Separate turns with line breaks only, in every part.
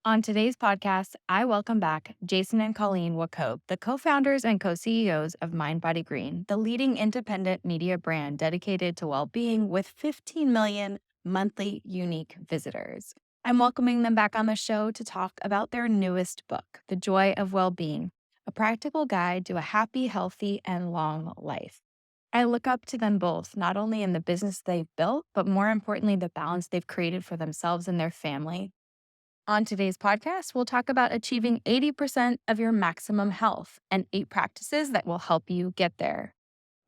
On today's podcast, I welcome back Jason and Colleen Wachob, the co-founders and co-CEOs of mindbodygreen, the leading independent media brand dedicated to well-being with 15 million monthly unique visitors. I'm welcoming them back on the show to talk about their newest book, The Joy of Well-Being, a practical guide to a happy, healthy, and long life. I look up to them both, not only in the business they've built, but more importantly, the balance they've created for themselves and their family. On today's podcast, we'll talk about achieving 80% of your maximum health and 8 practices that will help you get there.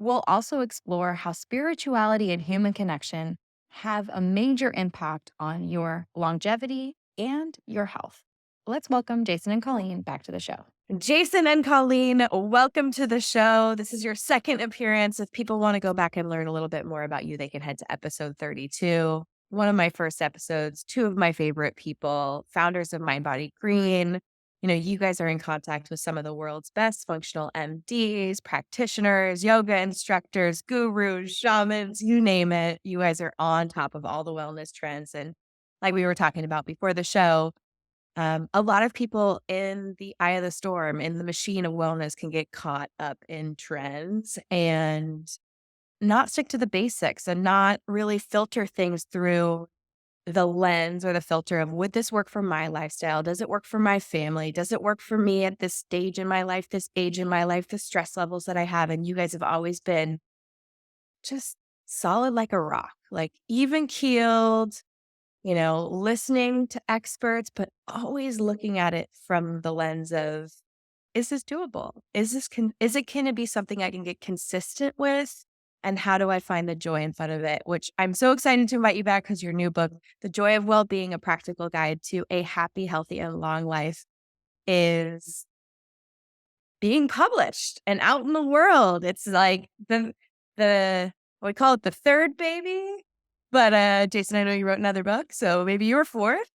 We'll also explore how spirituality and human connection have a major impact on your longevity and your health. Let's welcome Jason and Colleen back to the show.
Jason and Colleen, welcome to the show. This is your second appearance. If people want to go back and learn a little bit more about you, they can head to episode 32. One of my first episodes, two of my favorite people, founders of Mind Body Green. You guys are in contact with some of the world's best functional MDs, practitioners, yoga instructors, gurus, shamans, you name it. You guys are on top of all the wellness trends. And like we were talking about before the show, a lot of people in the eye of the storm, in the machine of wellness, can get caught up in trends and not stick to the basics and not really filter things through the lens or the filter of, would this work for my lifestyle? Does it work for my family? Does it work for me at this stage in my life, this age in my life, the stress levels that I have? And you guys have always been just solid like a rock, like even keeled, listening to experts, but always looking at it from the lens of, is this doable? Can it be something I can get consistent with? And how do I find the joy in front of it? Which I'm so excited to invite you back because your new book, The Joy of Well-Being, a practical guide to a happy, healthy, and long life, is being published and out in the world. It's like the we call it the third baby. But Jason, I know you wrote another book, so maybe you were fourth.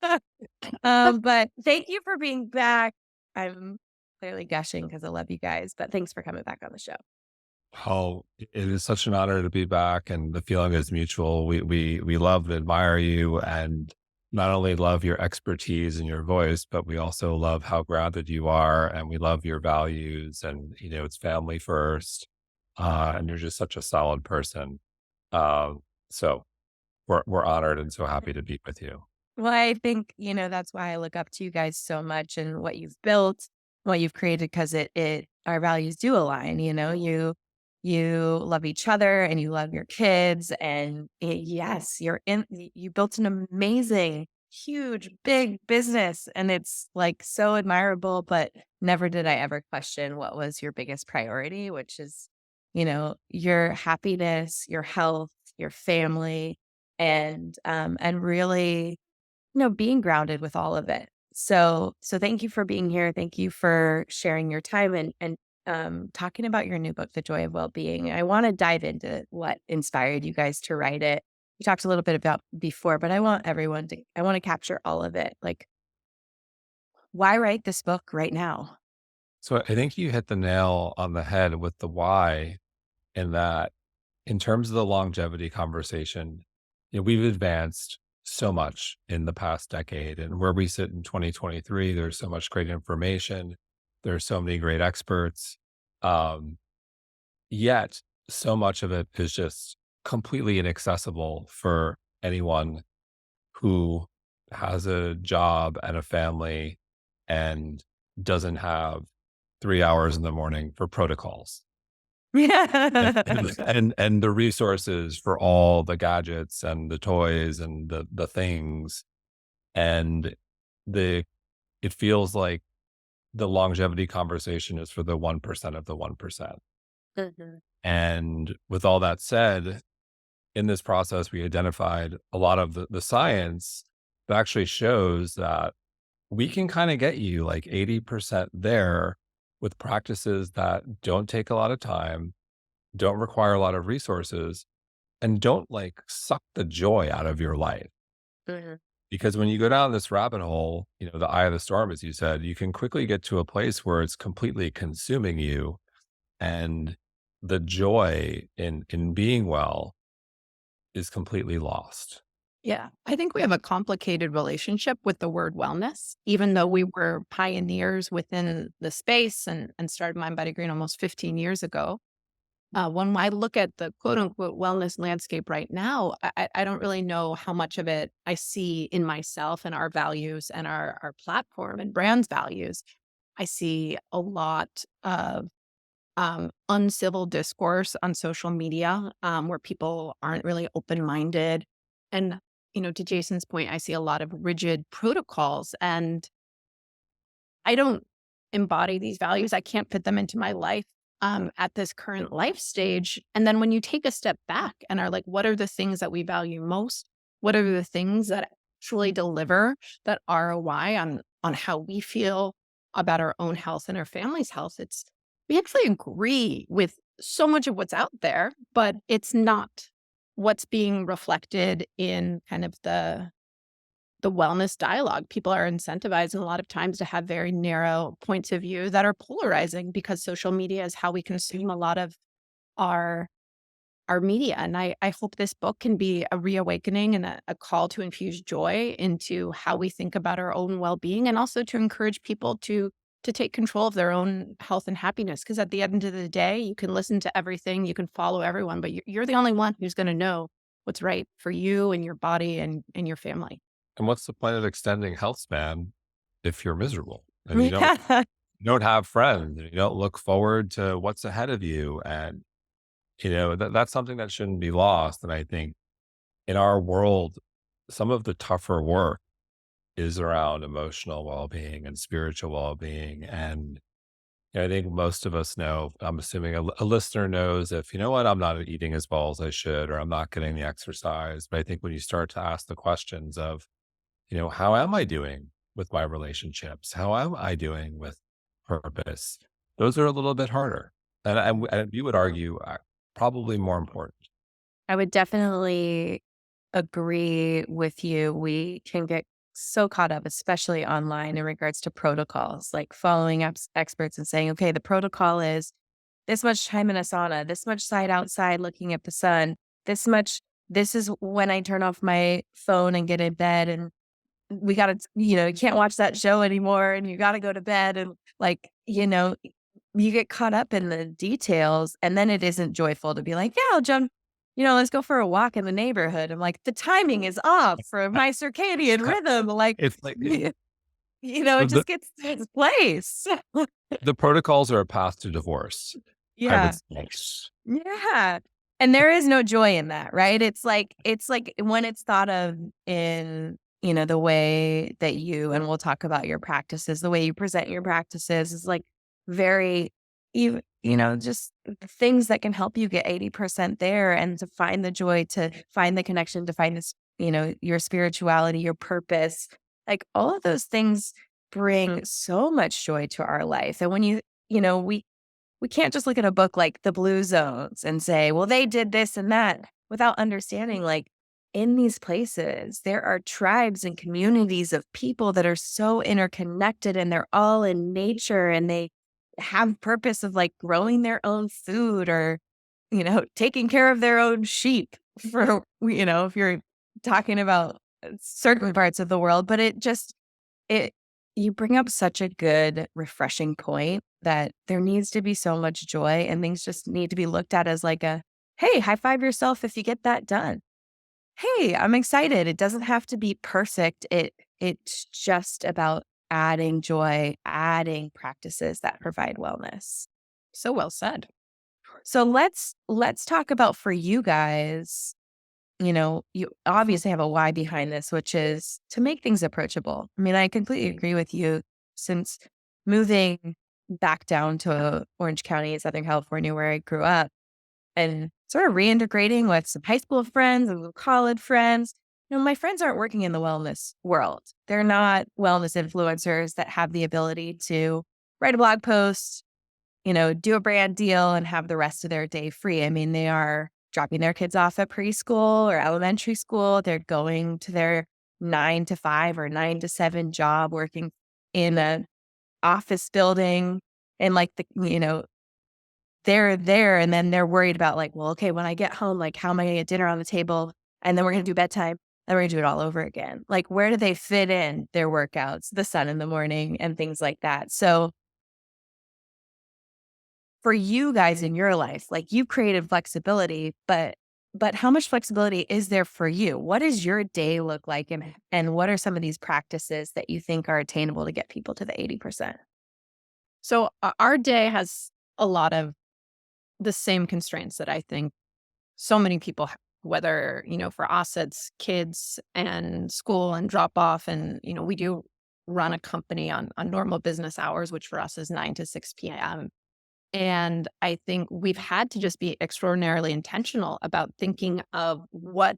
But thank you for being back. I'm clearly gushing because I love you guys, but thanks for coming back on the show.
Oh, it is such an honor to be back, and the feeling is mutual. We love and admire you, and not only love your expertise and your voice, but we also love how grounded you are, and we love your values. And it's family first, and you're just such a solid person. So we're honored and so happy to be with you.
Well, I think, that's why I look up to you guys so much and what you've built, what you've created, because our values do align. You love each other and you love your kids. And yes, you built an amazing, huge, big business. And it's like so admirable, but never did I ever question what was your biggest priority, which is, your happiness, your health, your family, and really, being grounded with all of it. So thank you for being here. Thank you for sharing your time and talking about your new book, The Joy of Well-Being. I want to dive into what inspired you guys to write it. We talked a little bit about before, but I want to capture all of it. Like, why write this book right now?
So I think you hit the nail on the head with the why, in that, in terms of the longevity conversation, we've advanced so much in the past decade, and where we sit in 2023, there's so much great information. There's so many great experts. Um, Yet so much of it is just completely inaccessible for anyone who has a job and a family and doesn't have 3 hours in the morning for protocols
Yeah.
and the resources for all the gadgets and the toys and the things. And the it feels like the longevity conversation is for the 1% of the 1%.
Mhm.
And with all that said, in this process, we identified a lot of the science that actually shows that we can kind of get you like 80% there with practices that don't take a lot of time, don't require a lot of resources, and don't like suck the joy out of your life.
Mhm.
Because when you go down this rabbit hole, the eye of the storm, as you said, you can quickly get to a place where it's completely consuming you, and the joy in being well is completely lost.
Yeah, I think we have a complicated relationship with the word wellness, even though we were pioneers within the space and started Mind Body Green almost 15 years ago. When I look at the quote unquote wellness landscape right now, I don't really know how much of it I see in myself and our values and our platform and brand's values. I see a lot of uncivil discourse on social media where people aren't really open minded. And, to Jason's point, I see a lot of rigid protocols, and I don't embody these values. I can't fit them into my life at this current life stage. And then when you take a step back and are like, what are the things that we value most? What are the things that actually deliver that ROI on how we feel about our own health and our family's health? We actually agree with so much of what's out there, but it's not what's being reflected in kind of the wellness dialogue. People are incentivized a lot of times to have very narrow points of view that are polarizing because social media is how we consume a lot of our our media. And I hope this book can be a reawakening and a call to infuse joy into how we think about our own well-being, and also to encourage people to take control of their own health and happiness. Because at the end of the day, you can listen to everything, you can follow everyone, but you're the only one who's going to know what's right for you and your body and your family.
And what's the point of extending health span if you're miserable and you don't
Yeah.
you don't have friends, and you don't look forward to what's ahead of you? And that's something that shouldn't be lost. And I think in our world, some of the tougher work is around emotional well-being and spiritual well-being. And I think most of us know, I'm assuming a listener knows, if, you know what, I'm not eating as well as I should, or I'm not getting the exercise. But I think when you start to ask the questions of, how am I doing with my relationships? How am I doing with purpose? Those are a little bit harder. And you would argue probably more important.
I would definitely agree with you. We can get so caught up, especially online, in regards to protocols, like following up experts and saying, okay, the protocol is this much time in a sauna, this much side outside looking at the sun, this much, this is when I turn off my phone and get in bed. And we got to, you can't watch that show anymore and you got to go to bed. And like, you get caught up in the details, and then it isn't joyful to be like, yeah, I'll jump, let's go for a walk in the neighborhood. I'm like, the timing is off for my circadian rhythm. Like,
It's like
it
the,
just gets its place.
the protocols are a path to divorce, I would
Yeah.
say.
Yeah. And there is no joy in that, right? It's like when it's thought of in, the way that and we'll talk about your practices, the way you present your practices is like very, just things that can help you get 80% there, and to find the joy, to find the connection, to find this, your spirituality, your purpose, like all of those things bring so much joy to our life. And when we can't just look at a book like The Blue Zones and say, well, they did this and that, without understanding, like, in these places, there are tribes and communities of people that are so interconnected, and they're all in nature, and they have purpose of like growing their own food, or, taking care of their own sheep for, if you're talking about certain parts of the world. But it you bring up such a good, refreshing point that there needs to be so much joy, and things just need to be looked at as like hey, high five yourself if you get that done. Hey, I'm excited. It doesn't have to be perfect. It's just about adding joy, adding practices that provide wellness.
So well said.
So let's talk about, for you guys, you obviously have a why behind this, which is to make things approachable. I mean, I completely agree with you. Since moving back down to Orange County, Southern California, where I grew up, and sort of reintegrating with some high school friends and some college friends, my friends aren't working in the wellness world. They're not wellness influencers that have the ability to write a blog post, do a brand deal and have the rest of their day free. I mean, they are dropping their kids off at preschool or elementary school. They're going to their 9 to 5 or 9 to 7 job, working in an office building. And like they're there, and then they're worried about like, well, okay, when I get home, like, how am I going to get dinner on the table? And then we're going to do bedtime. then we're gonna do it all over again. Like, where do they fit in their workouts, the sun in the morning and things like that? So for you guys in your life, like you've created flexibility, but how much flexibility is there for you? What does your day look like and what are some of these practices that you think are attainable to get people to the 80%?
So our day has a lot of the same constraints that I think so many people have, whether, for us, it's kids and school and drop off. And, we do run a company on normal business hours, which for us is 9 to 6 p.m. And I think we've had to just be extraordinarily intentional about thinking of what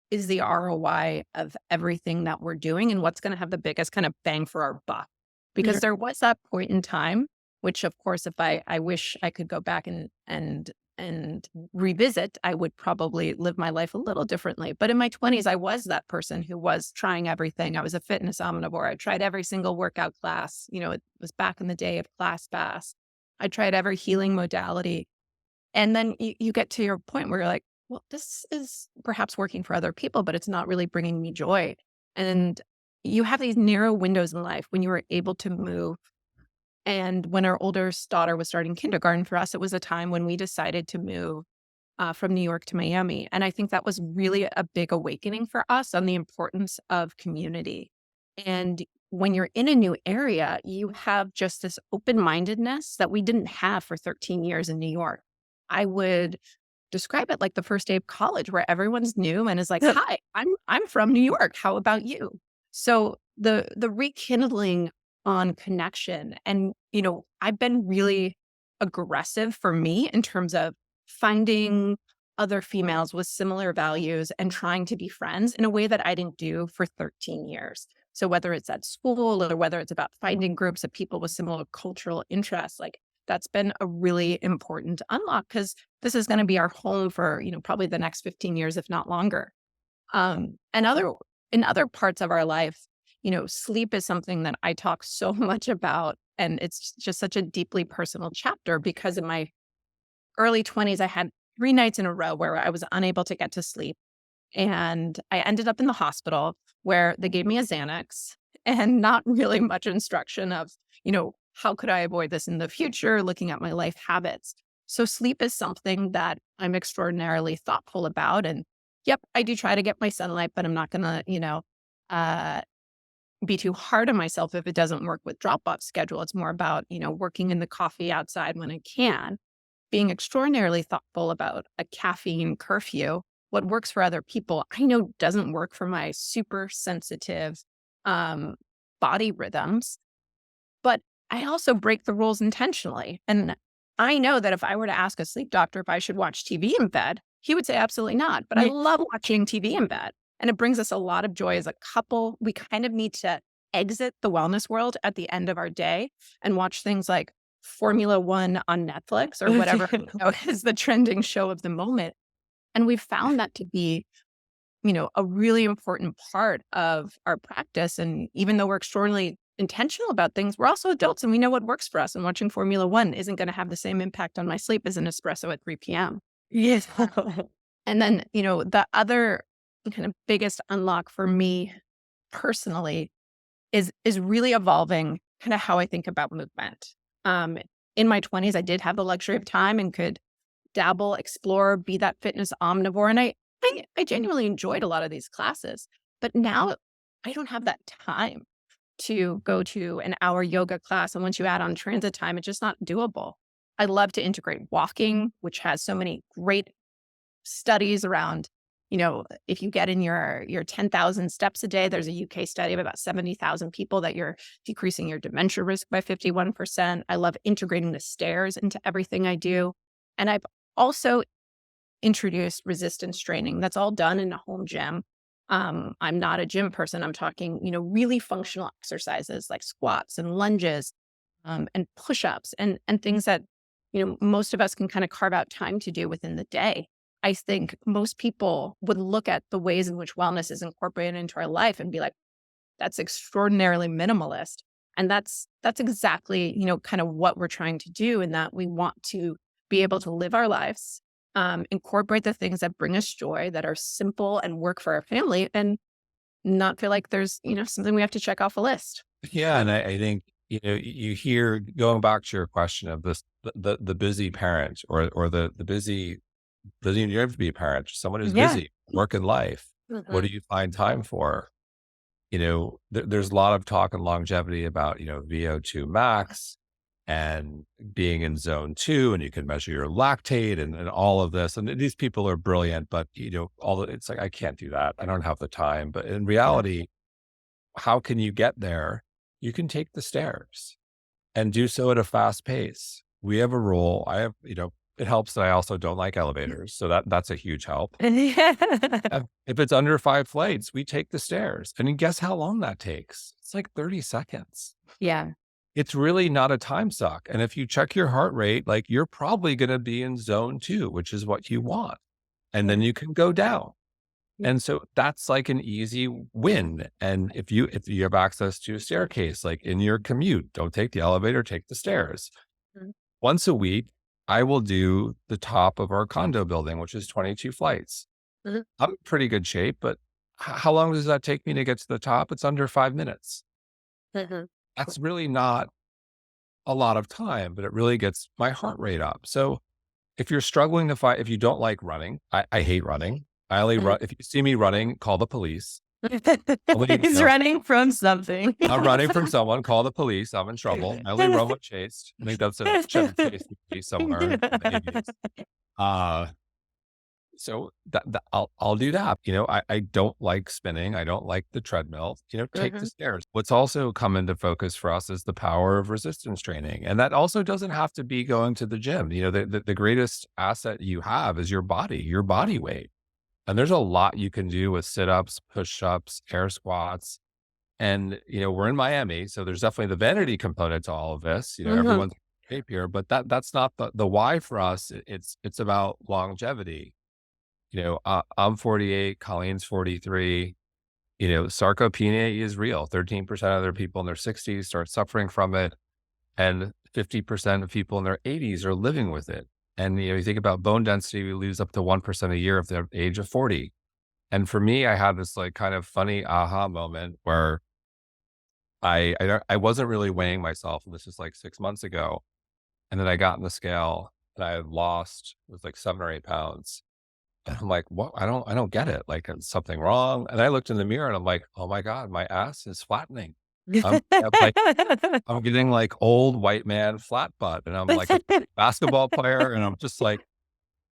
is the ROI of everything that we're doing and what's going to have the biggest kind of bang for our buck. Because there was that point in time, which of course, if I wish I could go back and revisit, I would probably live my life a little differently. But in my 20s, I was that person who was trying everything. I was a fitness omnivore. I tried every single workout class. It was back in the day of ClassPass. I tried every healing modality. And then you get to your point where you're like, well, this is perhaps working for other people, but it's not really bringing me joy. And you have these narrow windows in life when you were able to move. And when our oldest daughter was starting kindergarten, for us, it was a time when we decided to move from New York to Miami. And I think that was really a big awakening for us on the importance of community. And when you're in a new area, you have just this open-mindedness that we didn't have for 13 years in New York. I would describe it like the first day of college where everyone's new and is like, hi, I'm from New York. How about you? So the rekindling on connection. And, I've been really aggressive for me in terms of finding other females with similar values and trying to be friends in a way that I didn't do for 13 years. So whether it's at school or whether it's about finding groups of people with similar cultural interests, like that's been a really important unlock because this is going to be our home for, probably the next 15 years, if not longer. And in other parts of our life, sleep is something that I talk so much about. And it's just such a deeply personal chapter because in my early 20s, I had 3 nights in a row where I was unable to get to sleep. And I ended up in the hospital where they gave me a Xanax and not really much instruction of, how could I avoid this in the future, looking at my life habits. So sleep is something that I'm extraordinarily thoughtful about. And yep, I do try to get my sunlight, but I'm not going to, be too hard on myself if it doesn't work with drop-off schedule. It's more about, working in the coffee outside when I can, being extraordinarily thoughtful about a caffeine curfew. What works for other people, I know doesn't work for my super sensitive body rhythms. But I also break the rules intentionally. And I know that if I were to ask a sleep doctor if I should watch TV in bed, he would say absolutely not. But I love watching TV in bed. And it brings us a lot of joy as a couple. We kind of need to exit the wellness world at the end of our day and watch things like Formula One on Netflix or whatever is the trending show of the moment. And we've found that to be, a really important part of our practice. And even though we're extraordinarily intentional about things, we're also adults and we know what works for us. And watching Formula One isn't going to have the same impact on my sleep as an espresso at 3 p.m.
Yes.
And then, the other kind of biggest unlock for me personally is really evolving kind of how I think about movement. In my 20s, I did have the luxury of time and could dabble, explore, be that fitness omnivore. And I genuinely enjoyed a lot of these classes. But now I don't have that time to go to an hour yoga class. And once you add on transit time, it's just not doable. I love to integrate walking, which has so many great studies around, if you get in your 10,000 steps a day, there's a UK study of about 70,000 people that you're decreasing your dementia risk by 51%. I love integrating the stairs into everything I do. And I've also introduced resistance training. That's all done in a home gym. I'm not a gym person. I'm talking, really functional exercises like squats and lunges and push-ups and things that, most of us can kind of carve out time to do within the day. I think most people would look at the ways in which wellness is incorporated into our life and be like, that's extraordinarily minimalist. And that's exactly, kind of what we're trying to do in that we want to be able to live our lives, incorporate the things that bring us joy, that are simple and work for our family, and not feel like there's, something we have to check off a list.
Yeah. And I think, you hear, going back to your question of this, the busy parent, or the busy, doesn't even have to be a parent, someone who's
Yeah.
busy, work in life. What
Mhm.
do you find time for? There's a lot of talk in longevity about, VO2 max and being in zone 2, and you can measure your lactate and all of this. And these people are brilliant, but it's like, I can't do that. I don't have the time. But in reality, how can you get there? You can take the stairs and do so at a fast pace. We have a rule. It helps that I also don't like elevators. So that's a huge help. If it's under 5 flights, we take the stairs. And then guess how long that takes? It's like 30 seconds.
Yeah.
It's really not a time suck. And if you check your heart rate, like, you're probably going to be in zone 2, which is what you want. And then you can go down. And so that's like an easy win. And if you have access to a staircase, like in your commute, don't take the elevator, take the stairs.
Mhm.
Once a week, I will do the top of our condo building, which is 22 flights.
Mhm.
I'm in pretty good shape, but how long does that take me to get to the top? It's under 5 minutes.
Mhm.
That's really not a lot of time, but it really gets my heart rate up. So if you're struggling to find, if you don't like running, I hate running. I only run, if you see me running, call the police. Only,
He's running from something.
I'm running from someone, call the police. I'm in trouble. I only run when chased. I think that's a Chevy Chase movie somewhere in the 80s. Uh, so I'll do that. I don't like spinning. I don't like the treadmill. Take the
Mhm.
stairs. What's also come into focus for us is the power of resistance training. And that also doesn't have to be going to the gym. The greatest asset you have is your body weight. And there's a lot you can do with sit-ups, push-ups, air squats. And, we're in Miami, so there's definitely the vanity component to all of this.
Mhm.
Everyone's in shape here, but that's not the why for us. It's about longevity. I'm 48, Colleen's 43. Sarcopenia is real. 13% of their people in their 60s start suffering from it, and 50% of people in their 80s are living with it. And you think about bone density, we lose up to 1% a year if they're the age of 40. And for me, I had this like kind of funny aha moment where I wasn't really weighing myself. And this is like 6 months ago. And then I got on the scale and I had lost, it was like 7 or 8 pounds. And I'm like, what? I don't get it. Like, is something wrong? And I looked in the mirror and I'm like, oh my God, my ass is flattening. I'm getting like old white man flat butt. And I'm like a basketball player. And I'm just like,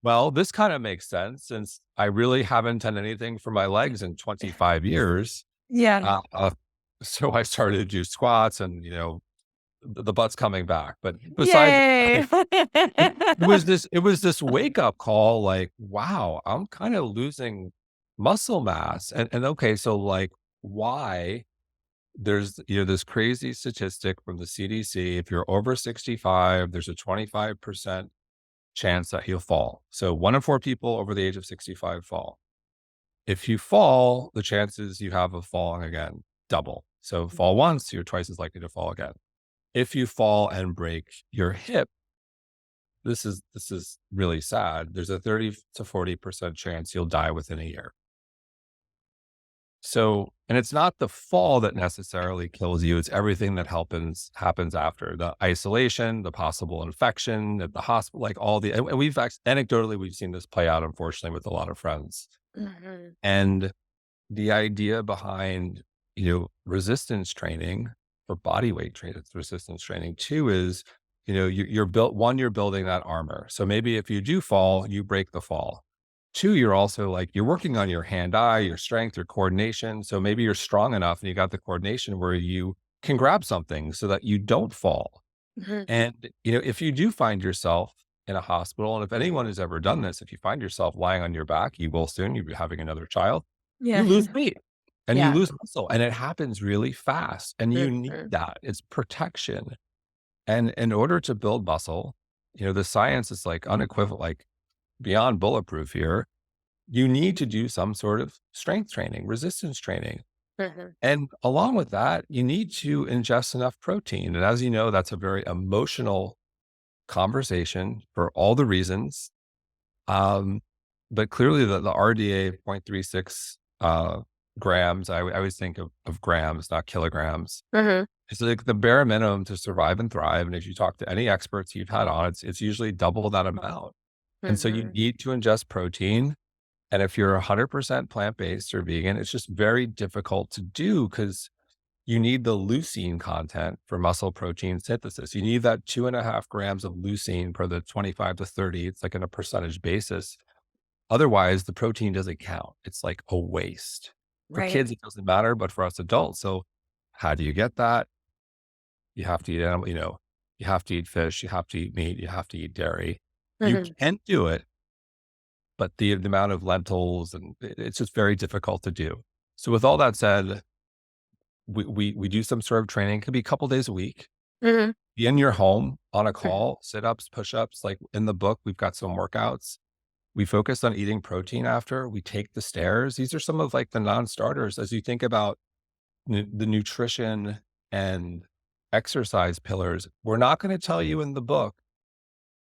well, this kind of makes sense since I really haven't done anything for my legs in 25 years.
Yeah.
So I started to do squats, and, the butt's coming back. But besides,
Yay.
it was this wake up call, like, wow, I'm kind of losing muscle mass. And okay, so like, why? There's, this crazy statistic from the CDC. If you're over 65, there's a 25% chance that you'll fall. So 1 in 4 people over the age of 65 fall. If you fall, the chances you have of falling again double. So fall once, you're twice as likely to fall again. If you fall and break your hip, this is really sad. There's a 30 to 40% chance you'll die within a year. So, and it's not the fall that necessarily kills you. It's everything that happens after: the isolation, the possible infection at the hospital, like all the, and anecdotally, we've seen this play out, unfortunately, with a lot of friends.
Mhm.
And the idea behind, resistance training, or body weight training, resistance training too, is, you're building that armor. So maybe if you do fall, you break the fall. 2, you're also like, you're working on your hand-eye, your strength, your coordination. So maybe you're strong enough and you got the coordination where you can grab something so that you don't fall.
Mhm.
And, if you do find yourself in a hospital, and if anyone has ever done this, if you find yourself lying on your back, you will soon, you'll be having another child, you
Yeah.
lose weight and you
Yeah.
lose muscle, and it happens really fast, and you need
Mhm.
that. It's protection. And in order to build muscle, the science is like unequivocal, like beyond bulletproof here. You need to do some sort of strength training, resistance training.
Mhm.
And along with that, you need to ingest enough protein. And as you know, that's a very emotional conversation for all the reasons. Um, but clearly the RDA 0.36 grams. I always think of grams, not kilograms.
Mm-hmm.
It's like the bare minimum to survive and thrive. And if you talk to any experts you've had on, it's usually double that amount. And so you
Mm-hmm.
need to ingest protein. And if you're 100% plant-based or vegan, it's just very difficult to do because you need the leucine content for muscle protein synthesis. You need that 2.5 grams of leucine per the 25 to 30. It's like on a percentage basis. Otherwise, the protein doesn't count. It's like a waste. For
Right.
kids, it doesn't matter, but for us adults. So how do you get that? You have to eat animal, you have to eat fish, you have to eat meat, you have to eat dairy. You
Mm-hmm.
can do it, but the amount of lentils and it's just very difficult to do. So with all that said, we do some sort of training. It could be a couple days a week.
Mm-hmm.
Be in your home on a call, sit-ups, push-ups. Like in the book, we've got some workouts. We focus on eating protein after. We take the stairs. These are some of like the non-starters as you think about the nutrition and exercise pillars. We're not going to tell you in the book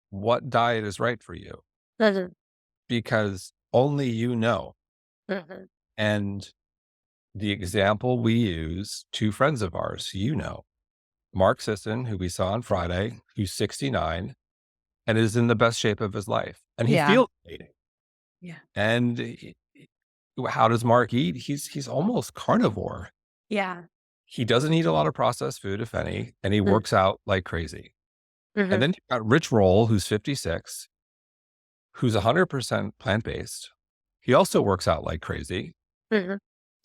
what diet is right for you
Mm-hmm.
because only you know.
Mm-hmm.
And the example we use, two friends of ours, Mark Sisson, who we saw on Friday, who's 69 and is in the best shape of his life. And he
Yeah.
feels eating.
Yeah.
And how does Mark eat? He's almost carnivore.
Yeah.
He doesn't eat a lot of processed food, if any, and he works out like crazy. And
Mm-hmm.
then you've got Rich Roll, who's 56, who's 100% plant-based. He also works out like crazy,
Mm-hmm.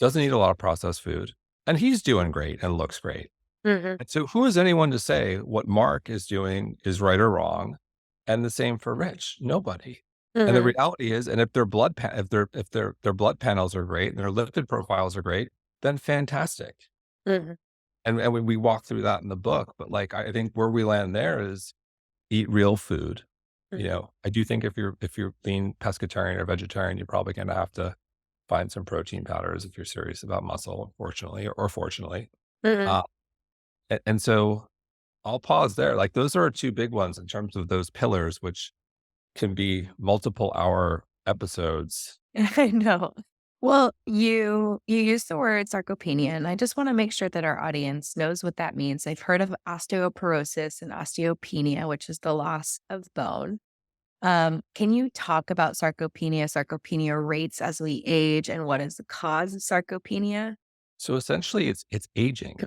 doesn't eat a lot of processed food, and he's doing great and looks great.
Mm-hmm.
And so who is anyone to say what Mark is doing is right or wrong? And the same for Rich, nobody. And the
Mm-hmm.
reality is, and if their their blood panels are great and their lipid profiles are great, then fantastic.
Mm-hmm.
And when we walk through that in the book, but like I think where we land there is eat real food. I do think if you're lean pescatarian or vegetarian, you're probably going to have to find some protein powders if you're serious about muscle, unfortunately or fortunately.
Mm-hmm.
Uh, and so I'll pause there. Like those are our two big ones in terms of those pillars, which can be multiple hour episodes.
I know. Well, you use the word sarcopenia, and I just want to make sure that our audience knows what that means. I've heard of osteoporosis and osteopenia, which is the loss of bone. Can you talk about sarcopenia rates as we age, and what is the cause of sarcopenia?
So essentially it's aging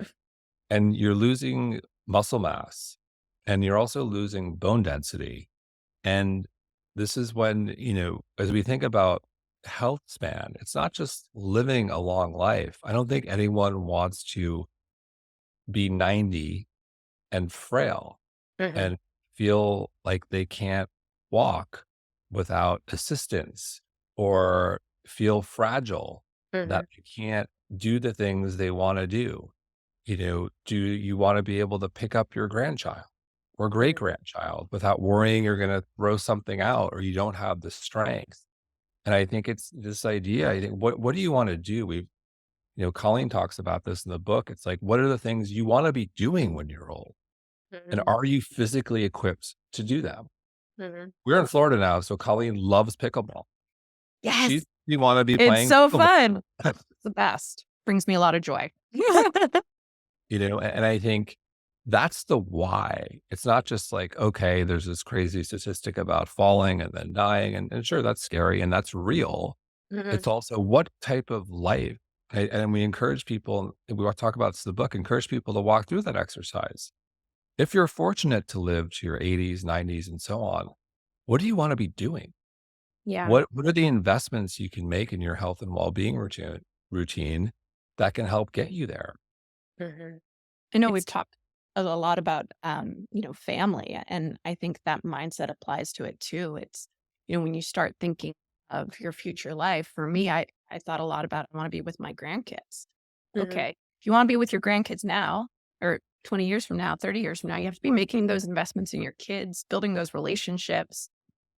and you're losing muscle mass and you're also losing bone density. And this is when, as we think about health span, it's not just living a long life. I don't think anyone wants to be 90 and frail
Mm-hmm.
and feel like they can't walk without assistance or feel fragile
Mm-hmm.
that they can't do the things they want to do. Do you want to be able to pick up your grandchild or great grandchild without worrying you're going to throw something out or you don't have the strength? And I think it's this idea. I think, what do you want to do? Colleen talks about this in the book. It's like, what are the things you want to be doing when you're old? And
Mm-hmm.
are you physically equipped to do them?
Mm-hmm.
We're in Florida now, so Colleen loves pickleball.
Yes,
You want to be
it's
playing
so
pickleball,
fun.
The best. Brings me a lot of joy.
and I think that's the why. It's not just like, okay, there's this crazy statistic about falling and then dying. And sure, that's scary and that's real.
Mhm.
It's also what type of life. And we encourage people, and we talk about this in the book, encourage people to walk through that exercise. If you're fortunate to live to your 80s, 90s, and so on, what do you want to be doing?
Yeah.
What are the investments you can make in your health and well-being routine that can help get you there?
Mhm.
I know we've
It's
talked a lot about, family, and I think that mindset applies to it too. It's, when you start thinking of your future life, for me, I thought a lot about, I want to be with my grandkids.
Mhm.
Okay. If you want to be with your grandkids now, or 20 years from now, 30 years from now, you have to be making those investments in your kids, building those relationships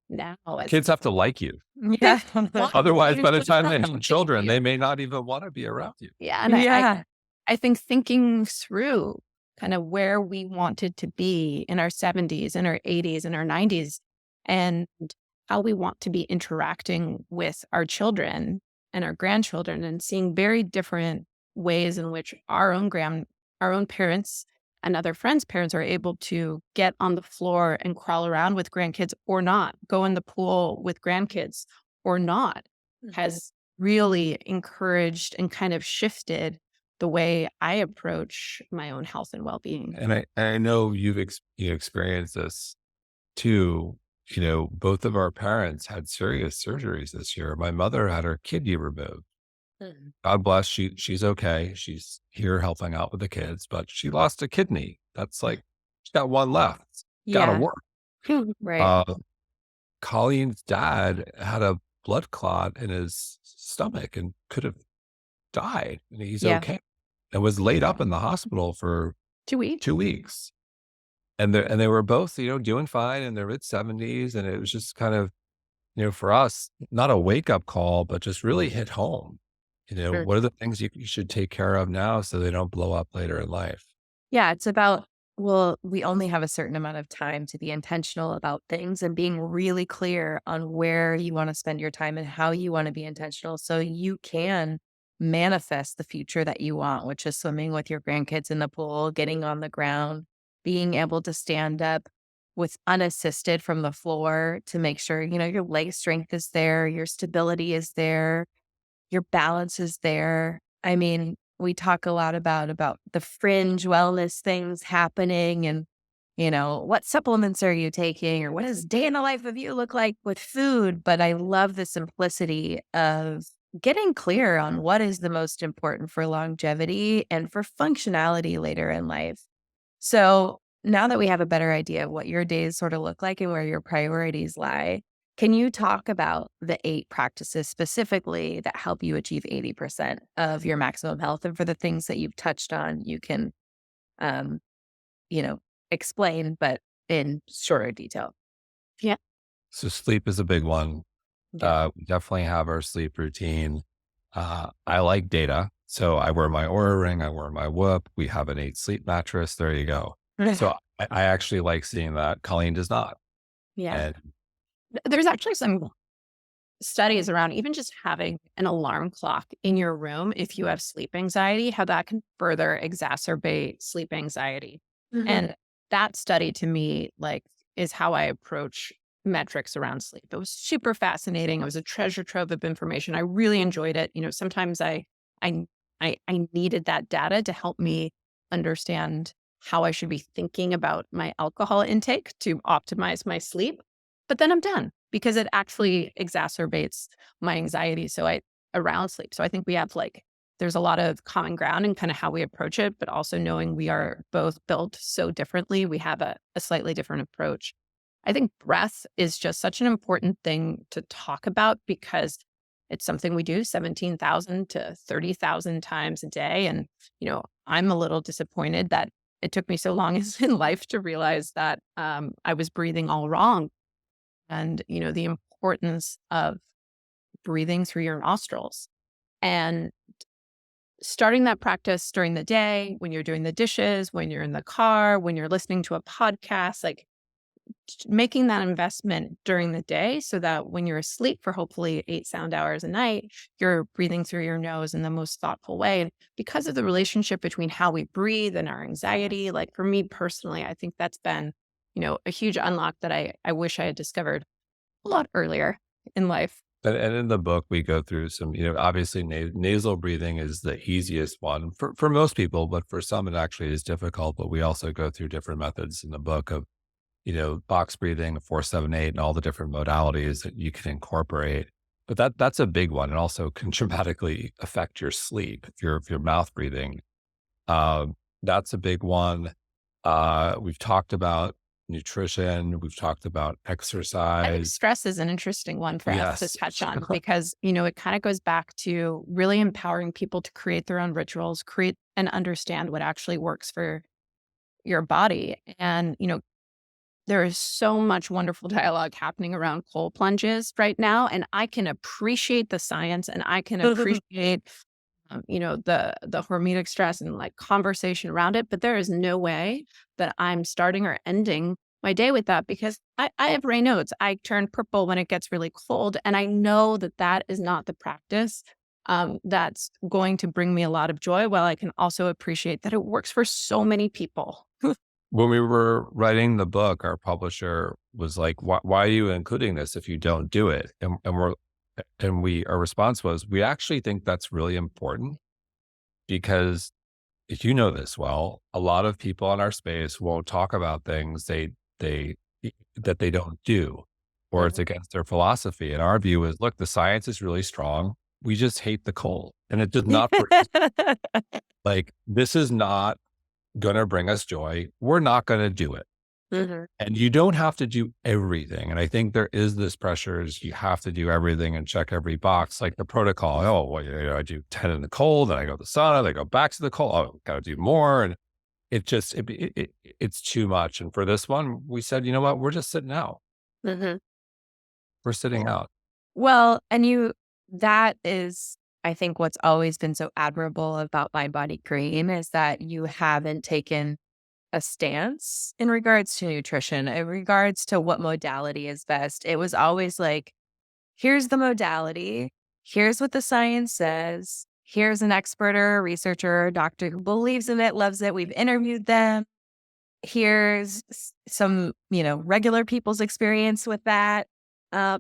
now. As
Kids have to like you.
Yeah.
Otherwise, by the
What's
time they
wrong
have
with
children,
you?
they may not even want to be around you.
Yeah, and
Yeah.
I think thinking through kind of where we wanted to be in our 70s, in our 80s, in our 90s, and how we want to be interacting with our children and our grandchildren, and seeing very different ways in which our own parents and other friends' parents are able to get on the floor and crawl around with grandkids or not, go in the pool with grandkids or not, has really encouraged and kind of shifted the way I approach my own health and well-being.
And I know you experienced this too. Both of our parents had serious surgeries this year. My mother had her kidney removed.
Mhm.
God bless. She's okay. She's here helping out with the kids, but she lost a kidney. That's like she's got one left. Got to
Yeah.
work.
Right.
Uh, Colleen's dad had a blood clot in his stomach and could have died, and he's
Yeah.
okay. And was laid up in the hospital for
2 weeks.
2 weeks. And they were both, doing fine in their mid-70s, and it was just kind of, for us, not a wake-up call, but just really hit home.
Sure.
What are the things you should take care of now so they don't blow up later in life?
Yeah, it's about, well, we only have a certain amount of time to be intentional about things and being really clear on where you want to spend your time and how you want to be intentional so you can manifest the future that you want, which is swimming with your grandkids in the pool, getting on the ground, being able to stand up with unassisted from the floor to make sure, your leg strength is there, your stability is there, your balance is there. I mean, we talk a lot about the fringe wellness things happening and, what supplements are you taking or what does day in the life of you look like with food? But I love the simplicity of getting clear on what is the most important for longevity and for functionality later in life. So now that we have a better idea of what your days sort of look like and where your priorities lie, can you talk about the 8 practices specifically that help you achieve 80% of your maximum health? And for the things that you've touched on, you can, um, you know, explain, but in shorter detail.
Yeah.
So sleep is a big one.
Yeah.
We definitely have our sleep routine. I like data. So I wear my Aura ring, I wear my Whoop. We have an 8 sleep mattress. There you go. So I actually like seeing that. Colleen does not.
Yeah.
And
There's actually some studies around even just having an alarm clock in your room if you have sleep anxiety, how that can further exacerbate sleep anxiety.
Mhm.
And that study to me, like, is how I approach metrics around sleep. It was super fascinating. It was a treasure trove of information. I really enjoyed it. Sometimes I I needed that data to help me understand how I should be thinking about my alcohol intake to optimize my sleep. But then I'm done because it actually exacerbates my anxiety. Around sleep. So I think we have there's a lot of common ground in kind of how we approach it, but also knowing we are both built so differently, we have a slightly different approach. I think breath is just such an important thing to talk about because it's something we do 17,000 to 30,000 times a day. And, I'm a little disappointed that it took me so long in life to realize that I was breathing all wrong. And, the importance of breathing through your nostrils and starting that practice during the day, when you're doing the dishes, when you're in the car, when you're listening to a podcast, making that investment during the day so that when you're asleep for hopefully 8 sound hours a night, you're breathing through your nose in the most thoughtful way. And because of the relationship between how we breathe and our anxiety, like for me personally, I think that's been, a huge unlock that I wish I had discovered a lot earlier in life.
and in the book, we go through some, obviously nasal breathing is the easiest one for most people, but for some, it actually is difficult. But we also go through different methods in the book of, box breathing, 4-7-8, and all the different modalities that you can incorporate. But that's a big one. It also can dramatically affect your sleep if you're mouth breathing. That's a big one. We've talked about nutrition. We've talked about
I think
exercise.
stress is an interesting one for us to
Yes.
touch on because, it kind of goes back to really empowering people to create their own rituals, create and understand what actually works for your body. And, there is so much wonderful dialogue happening around cold plunges right now. And I can appreciate the science and I can appreciate, the hormetic stress and conversation around it. But there is no way that I'm starting or ending my day with that because I have Raynaud's. I turn purple when it gets really cold. And I know that that is not the practice that's going to bring me a lot of joy, while I can also appreciate that it works for so many people.
When we were writing the book, our publisher was like, why are you including this if you don't do it? Our response was, we actually think that's really important because if you know this well, a lot of people in our space won't talk about things they that they don't do, or it's
Mhm.
against their philosophy. And our view is, look, the science is really strong. We just hate the cold. And it does not like this is not gonna bring us joy. We're not gonna do it.
Mhm.
And you don't have to do everything. And I think there is this pressure is you have to do everything and check every box, like the protocol. Oh, well, I do 10 in the cold, then I go to the sauna, then I go back to the cold. Oh, gotta do more. And it's too much. And for this one, we said, you know what? We're just sitting out.
Mhm.
We're sitting out.
Well, that is, I think, what's always been so admirable about My Body Green is that you haven't taken a stance in regards to nutrition, in regards to what modality is best. It was always like, here's the modality, here's what the science says, here's an expert or a researcher or a doctor who believes in it, loves it. We've interviewed them. Here's some, regular people's experience with that.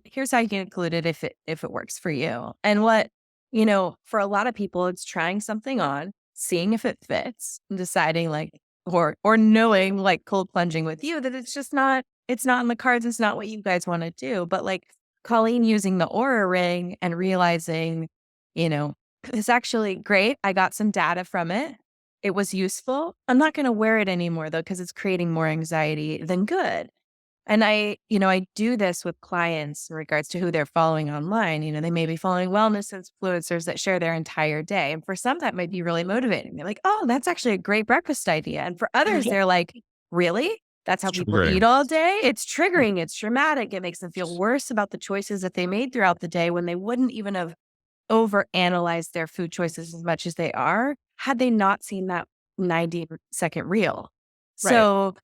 Here's how you can include it if it works for you. And for a lot of people, it's trying something on, seeing if it fits, and deciding like, or knowing like cold plunging with you that it's not in the cards. It's not what you guys want to do. But like Colleen using the Aura ring and realizing, you know, it's actually great. I got some data from it. It was useful. I'm not going to wear it anymore though, because it's creating more anxiety than good. And I do this with clients in regards to who they're following online. They may be following wellness influencers that share their entire day. And for some, that might be really motivating. They're like, oh, that's actually a great breakfast idea. And for others, they're like, really? That's how
It's
people eat
triggering.
all day? It's triggering. It's traumatic. It makes them feel worse about the choices that they made throughout the day when they wouldn't even have overanalyze their food choices as much as they are, had they not seen that 90-second reel.
Right.
So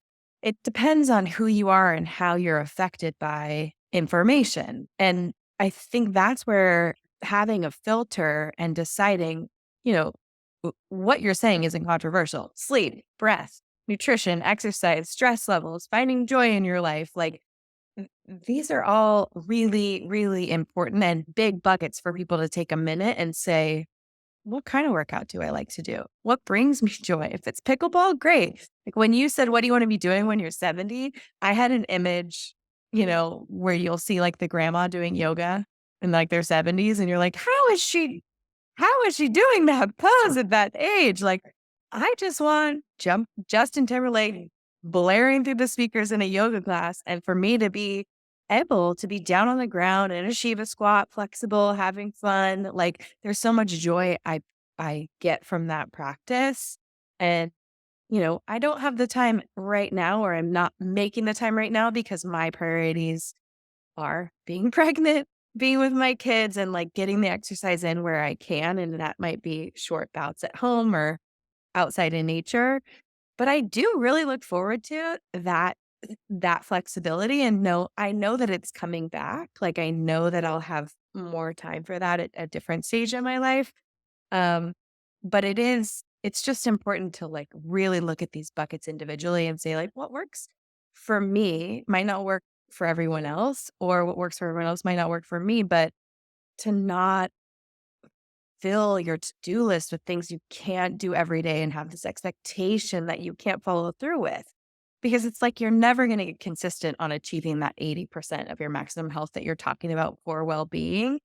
it depends on who you are and how you're affected by information. And I think that's where having a filter and deciding, what you're saying isn't controversial. Sleep, breath, nutrition, exercise, stress levels, finding joy in your life. Like these are all really, really important and big buckets for people to take a minute and say, what kind of workout do I like to do? What brings me joy? If it's pickleball, great. Like when you said, what do you want to be doing when you're 70? I had an image, where you'll see like the grandma doing yoga in like their 70s. And you're like, how is she doing that pose at that age? Like, I just want Justin Timberlake blaring through the speakers in a yoga class. And for me to be able to be down on the ground in a Shiva squat, flexible, having fun. Like there's so much joy I get from that practice. And, I don't have the time right now, or I'm not making the time right now because my priorities are being pregnant, being with my kids, and like getting the exercise in where I can. And that might be short bouts at home or outside in nature. But I do really look forward to that flexibility and I know that it's coming back. Like I know that I'll have more time for that at a different stage in my life. Um, but it's just important to like really look at these buckets individually and say like what works for me might not work for everyone else, or what works for everyone else might not work for me, but to not fill your to-do list with things you can't do every day and have this expectation that you can't follow through with. Because it's like you're never going to get consistent on achieving that 80% of your maximum health that you're talking about for well-being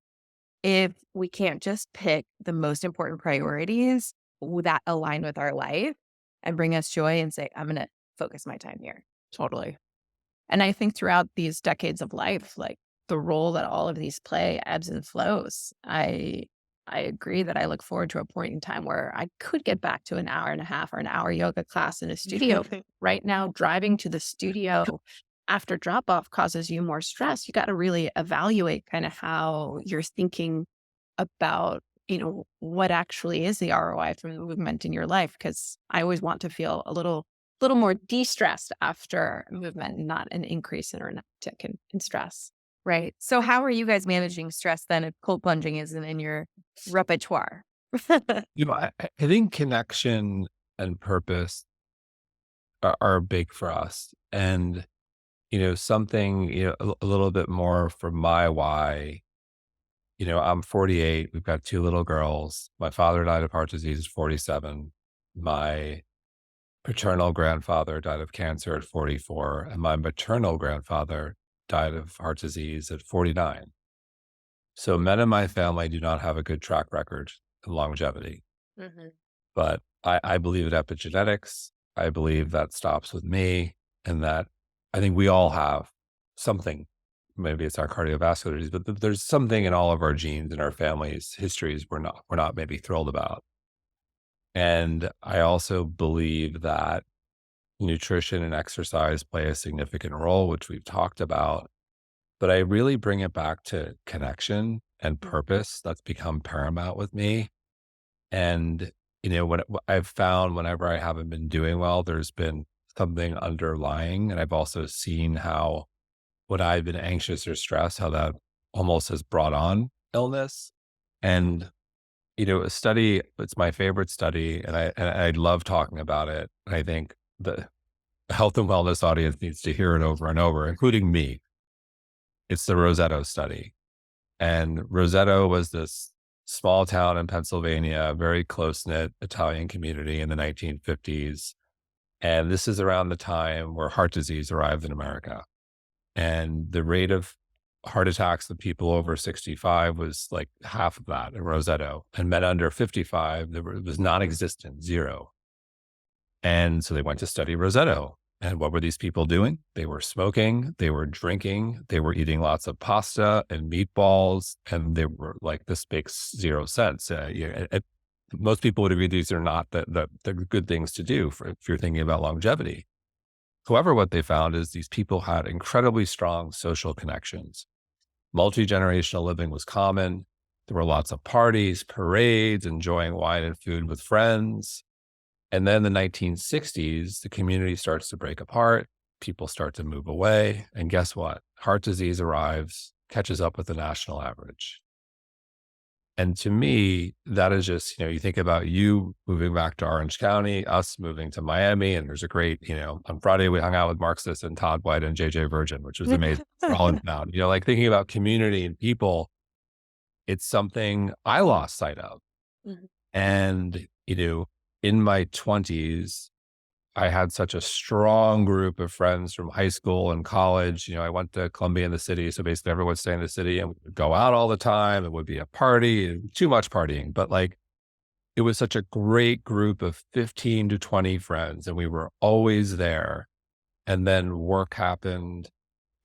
if we can't just pick the most important priorities that align with our life and bring us joy and say, I'm going to focus my time here.
Totally. And I think throughout these decades of life, like the role that all of these play ebbs and flows. I agree that I look forward to a point in time where I could get back to an hour and a half or an hour yoga class in a studio. Right now, driving to the studio after drop off causes you more stress. You got to really evaluate kind of how you're thinking about, what actually is the ROI from the movement in your life. Cause I always want to feel a little more de-stressed after movement, not an increase in or an uptick in stress.
Right. So how are you guys managing stress then if cold plunging isn't in your repertoire?
I think connection and purpose are big for us. And, something, a little bit more from my why. I'm 48. We've got two little girls. My father died of heart disease at 47. My paternal grandfather died of cancer at 44. And my maternal grandfather died of heart disease at 49. So men in my family do not have a good track record in longevity.
Mhm.
But I believe in epigenetics. I believe that stops with me, and that I think we all have something. Maybe it's our cardiovascular disease, but there's something in all of our genes and our families' histories we're not maybe thrilled about. And I also believe that nutrition and exercise play a significant role, which we've talked about. But I really bring it back to connection and
Mm.
purpose. That's become paramount with me. And, when I've found whenever I haven't been doing well, there's been something underlying. And I've also seen how when I've been anxious or stressed, how that almost has brought on illness. And, a study, it's my favorite study, and I love talking about it. And I think the health and wellness audience needs to hear it over and over, including me. It's the Rosetto study. And Rosetto was this small town in Pennsylvania, very close knit Italian community in the 1950s. And this is around the time where heart disease arrived in America. And the rate of heart attacks in people over 65 was like half of that in Rosetto. And men under 55, it was non existent, zero. And so they went to study Rosetto. And what were these people doing? They were smoking, they were drinking, they were eating lots of pasta and meatballs, and they were like, this makes zero sense. Most people would agree these are not the good things to do if you're thinking about longevity. However, what they found is these people had incredibly strong social connections. Multi-generational living was common. There were lots of parties, parades, enjoying wine and food with friends. And then the 1960s, the community starts to break apart. People start to move away. And guess what? Heart disease arrives, catches up with the national average. And to me, that is just, you think about you moving back to Orange County, us moving to Miami. And there's a great, on Friday, we hung out with Marxist and Todd White and JJ Virgin, which was amazing. We're all in town, like thinking about community and people, it's something I lost sight of.
Mhm.
And, in my 20s, I had such a strong group of friends from high school and college. I went to Columbia in the city. So basically everyone would stay in the city and we would go out all the time. It would be a party, and too much partying, but like it was such a great group of 15 to 20 friends and we were always there. And then work happened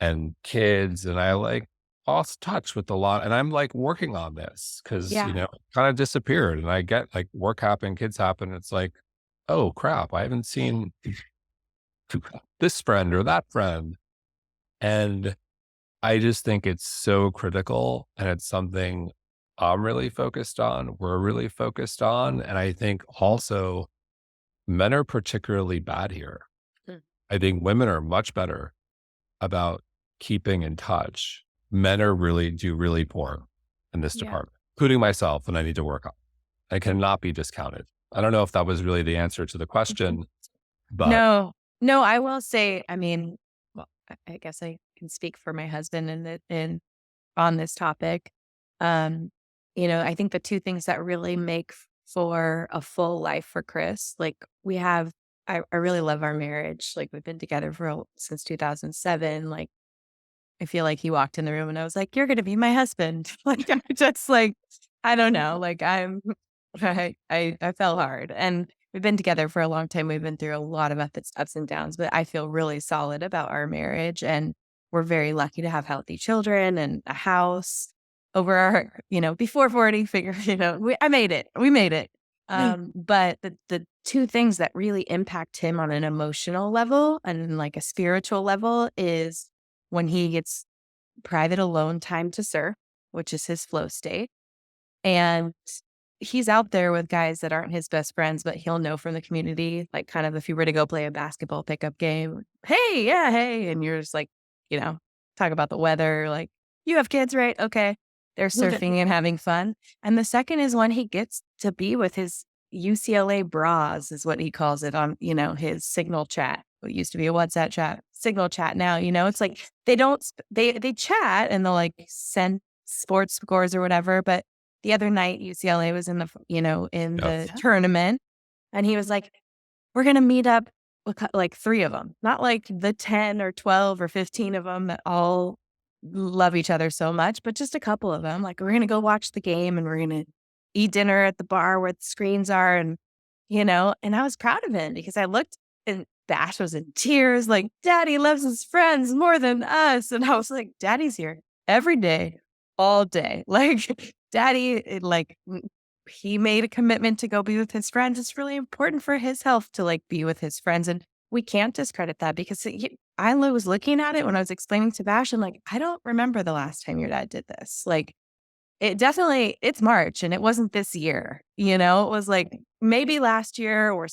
and kids, and I like lost touch with a lot. And I'm like working on this because,
Yeah.
kind of disappeared. And I get like work happened, kids happen. It's like, oh crap, I haven't seen this friend or that friend. And I just think it's so critical. And it's something I'm really focused on. We're really focused on. And I think also men are particularly bad here.
Mm.
I think women are much better about keeping in touch. Men are really poor in this
Yeah.
department, including myself, and I need to work on. I cannot be discounted. I don't know if that was really the answer to the question, but
No, I will say, I mean, well, I guess I can speak for my husband in on this topic. Um, I think the two things that really make for a full life for Chris, like I really love our marriage. Like we've been together since 2007. Like I feel like he walked in the room and I was like, "You're going to be my husband." Like I'm just like, I don't know. Like I fell hard, and we've been together for a long time. We've been through a lot of ups and downs, but I feel really solid about our marriage, and we're very lucky to have healthy children and a house over our, before 40. Figure, I made it. We made it. But the two things that really impact him on an emotional level and like a spiritual level is when he gets private alone time to surf, which is his flow state. And he's out there with guys that aren't his best friends, but he'll know from the community, like kind of if you were to go play a basketball pickup game, hey, yeah, hey. And you're just like, talk about the weather, like You have kids, right? Okay. They're surfing and having fun. And the second is when he gets to be with his UCLA bras, is what he calls it on, his Signal chat. What used to be a WhatsApp chat, Signal chat now. It's like they don't, they chat and they'll like send sports scores or whatever. But the other night, UCLA was in in
Yep.
the tournament. And he was like, we're going to meet up with like three of them, not like the 10 or 12 or 15 of them that all love each other so much, but just a couple of them. Like, we're going to go watch the game and we're going to eat dinner at the bar where the screens are. And I was proud of him because I looked and Bash was in tears, like, Daddy loves his friends more than us. And I was like, Daddy's here every day, all day. Like, Daddy, he made a commitment to go be with his friends. It's really important for his health to like be with his friends. And we can't discredit that because I was looking at it when I was explaining to Bash. I'm like, I don't remember the last time your dad did this. Like, it's March and it wasn't this year. It was like maybe last year or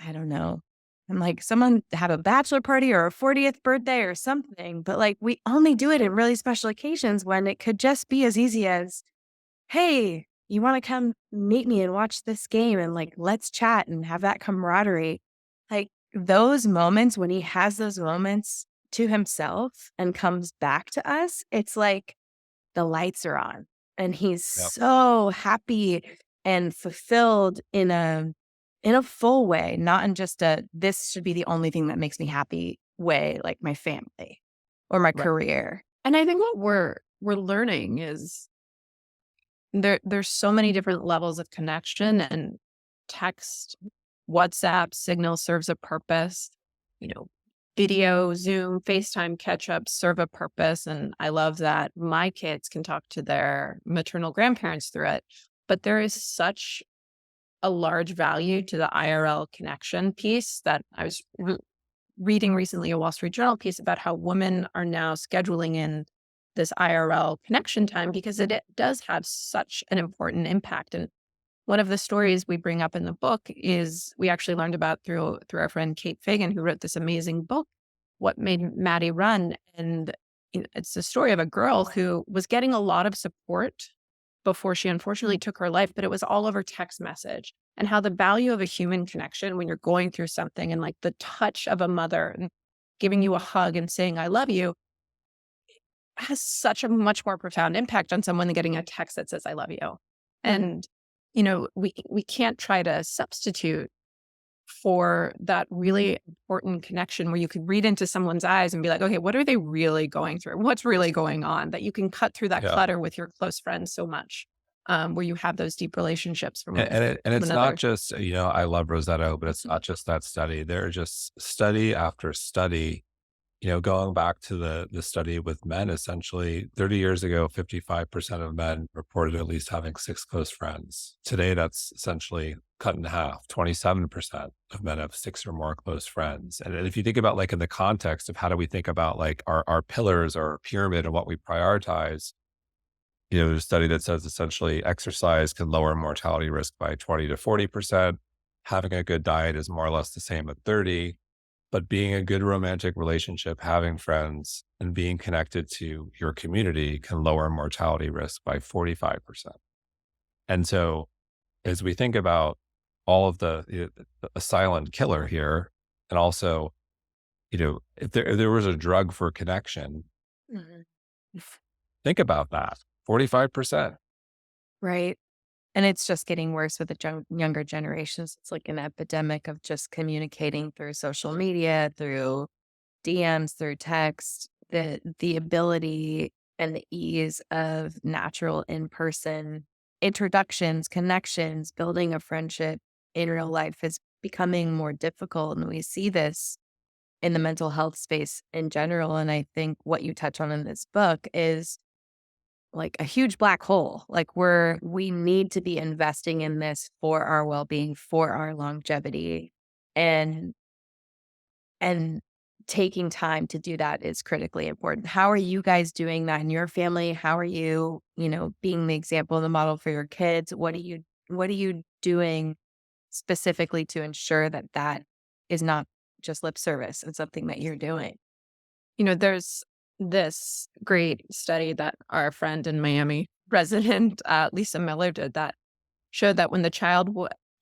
I don't know. And like someone had a bachelor party or a 40th birthday or something. But like, we only do it in really special occasions when it could just be as easy as, hey, you want to come meet me and watch this game and like, let's chat and have that camaraderie. Like those moments when he has those moments to himself and comes back to us, it's like the lights are on and he's
Yep.
so happy and fulfilled in a full way, not in just this should be the only thing that makes me happy way, like my family or my
Right.
career.
And I think what we're learning is there's so many different levels of connection, and text, WhatsApp, Signal serves a purpose. Video, Zoom, FaceTime catch ups serve a purpose. And I love that my kids can talk to their maternal grandparents through it. But there is such a large value to the IRL connection piece that I was reading recently a Wall Street Journal piece about how women are now scheduling in this IRL connection time because it does have such an important impact. And one of the stories we bring up in the book is we actually learned about through our friend Kate Fagan, who wrote this amazing book, What Made Maddie Run. And it's the story of a girl who was getting a lot of support before she unfortunately took her life, but it was all over text message, and how the value of a human connection when you're going through something and like the touch of a mother and giving you a hug and saying, I love you, has such a much more profound impact on someone than getting a text that says, I love you. And, we can't try to substitute for that really important connection where you could read into someone's eyes and be like, okay, what are they really going through? What's really going on? That you can cut through that
Yeah.
clutter with your close friends so much, where you have those deep relationships from
And it's
another.
not just, I love Rosetta, but it's not just that study. There are just study after study, going back to the study with men, essentially 30 years ago, 55% of men reported at least having 6 close friends. Today, that's essentially cut in half. 27% of men have 6 or more close friends. And if you think about like in the context of how do we think about like our pillars or our pyramid and what we prioritize, there's a study that says essentially exercise can lower mortality risk by 20 to 40%. Having a good diet is more or less the same at 30, but being a good romantic relationship, having friends and being connected to your community can lower mortality risk by 45%. And so as we think about all of a silent killer here, and also, if there was a drug for connection,
Mhm.
think about that. 45%.
Right. And it's just getting worse with the younger generations. It's like an epidemic of just communicating through social media, through DMs, through text. The ability and the ease of natural in-person introductions, connections, building a friendship in real life is becoming more difficult. And we see this in the mental health space in general. And I think what you touch on in this book is like a huge black hole. Like we need to be investing in this for our well-being, for our longevity. And and taking time to do that is critically important. How are you guys doing that in your family? How are you, being the example and the model for your kids? What are you doing specifically to ensure that that is not just lip service and something that you're doing?
There's this great study that our friend in Miami, resident Lisa Miller, did that showed that when the child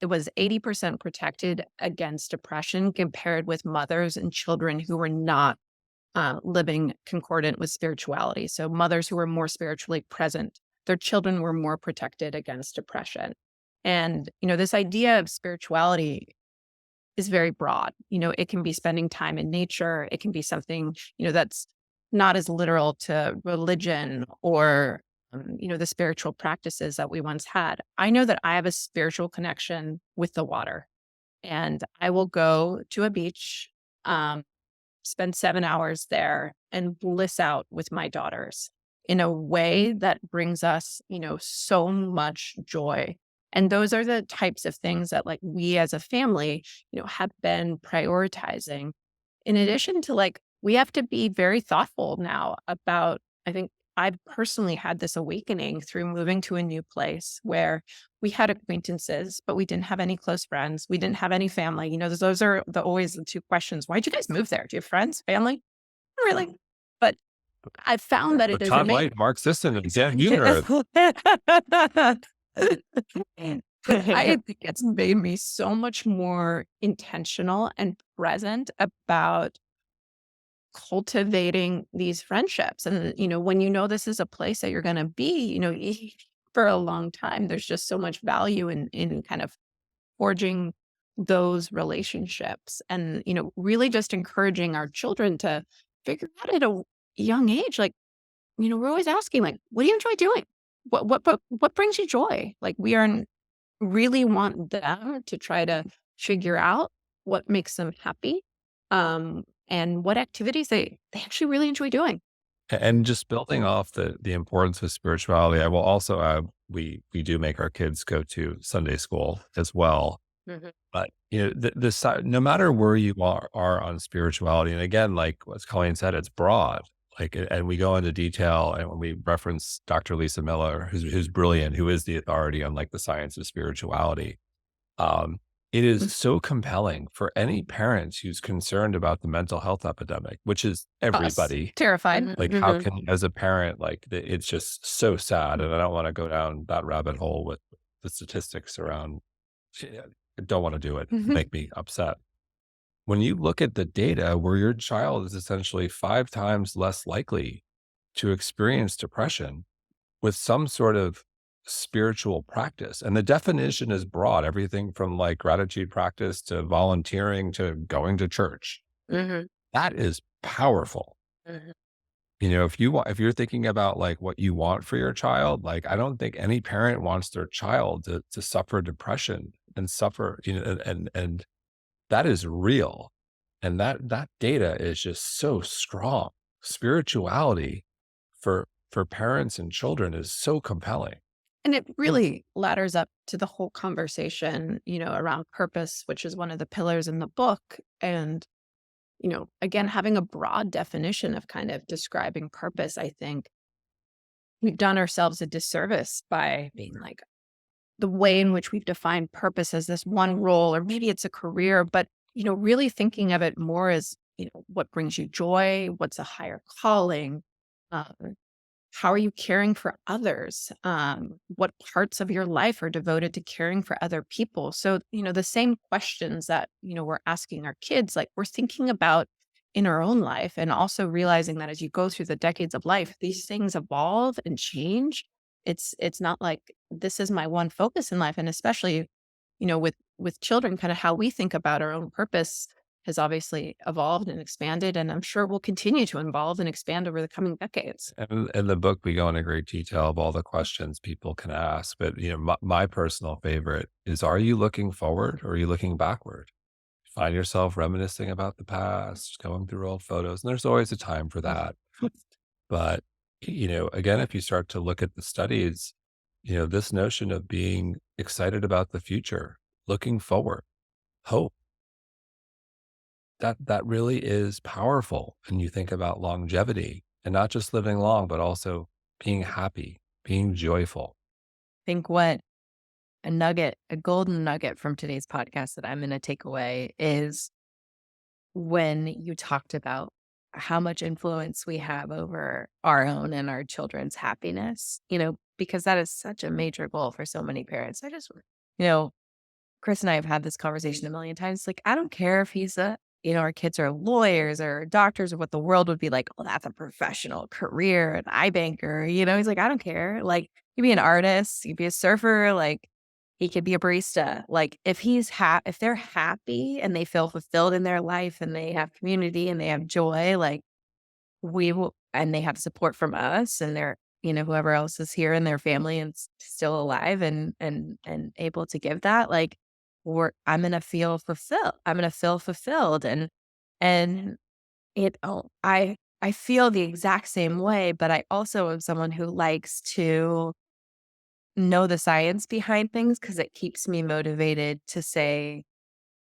it was 80% protected against depression compared with mothers and children who were not living concordant with spirituality. So mothers who were more spiritually present, their children were more protected against depression. And, this idea of spirituality is very broad. It can be spending time in nature. It can be something, that's not as literal to religion or, the spiritual practices that we once had. I know that I have a spiritual connection with the water, and I will go to a beach, spend 7 hours there and bliss out with my daughters in a way that brings us, so much joy. And those are the types of things that like we as a family, have been prioritizing. In addition to like, we have to be very thoughtful now about, I think I've personally had this awakening through moving to a new place where we had acquaintances, but we didn't have any close friends. We didn't have any family. Those are always the two questions. Why'd you guys move there? Do you have friends, family? Not really. But I found that
So
it is
Todd
amazing.
White, Mark Sisson, and Dan Mueller.
I think it's made me so much more intentional and present about cultivating these friendships. And, when this is a place that you're going to be, for a long time, there's just so much value in kind of forging those relationships and, really just encouraging our children to figure out at a young age, like, we're always asking, like, what do you enjoy doing? What brings you joy? Like really want them to try to figure out what makes them happy, and what activities they actually really enjoy doing.
And just building off the importance of spirituality, I will also add we do make our kids go to Sunday school as well.
Mhm.
But no matter where you are on spirituality, and again, like as Colleen said, it's broad. Like, and we go into detail, and when we reference Dr. Lisa Miller, who's brilliant, who is the authority on like the science of spirituality. Um, it is so compelling for any parent who's concerned about the mental health epidemic, which is
Us.
everybody.
Terrified.
Like, how can, as a parent, like, it's just so sad. And I don't want to go down that rabbit hole with the statistics around, yeah, I don't want to do it, make me upset. When you look at the data where your child is essentially 5 times less likely to experience depression with some sort of spiritual practice. And the definition is broad, everything from like gratitude practice to volunteering to going to church.
Mhm.
That is powerful.
Mhm.
If you're thinking about like what you want for your child, like I don't think any parent wants their child to suffer depression and suffer, and that is real. And that data is just so strong. Spirituality for parents and children is so compelling.
And it really ladders up to the whole conversation, around purpose, which is one of the pillars in the book. And, again, having a broad definition of kind of describing purpose, I think we've done ourselves a disservice by being like the way in which we've defined purpose as this one role, or maybe it's a career, but, really thinking of it more as, what brings you joy, what's a higher calling, um, how are you caring for others? What parts of your life are devoted to caring for other people? So, the same questions that, we're asking our kids, like we're thinking about in our own life, and also realizing that as you go through the decades of life, these things evolve and change. It's not like this is my one focus in life. And especially, with children, kind of how we think about our own purpose has obviously evolved and expanded, and I'm sure will continue to evolve and expand over the coming decades.
And in the book, we go into great detail of all the questions people can ask. But my personal favorite is: Are you looking forward or are you looking backward? Find yourself reminiscing about the past, going through old photos, and there's always a time for that. But again, if you start to look at the studies, this notion of being excited about the future, looking forward, hope, that really is powerful. And you think about longevity and not just living long, but also being happy, being joyful.
Think what a golden nugget from today's podcast that I'm going to take away is when you talked about how much influence we have over our own and our children's happiness, because that is such a major goal for so many parents. You know, Chris and I have had this conversation a million times. Like, I don't care if our kids are lawyers or doctors or what the world would be like. Oh, that's a professional career, an iBanker. He's like, I don't care. Like, you be an artist, you be a surfer, like, he could be a barista. Like, if they're happy and they feel fulfilled in their life and they have community and they have joy, like, we will, and they have support from us and whoever else is here in their family and still alive and able to give that, like, I'm gonna feel fulfilled. I'm gonna feel fulfilled. And I feel the exact same way, but I also am someone who likes to know the science behind things because it keeps me motivated to say,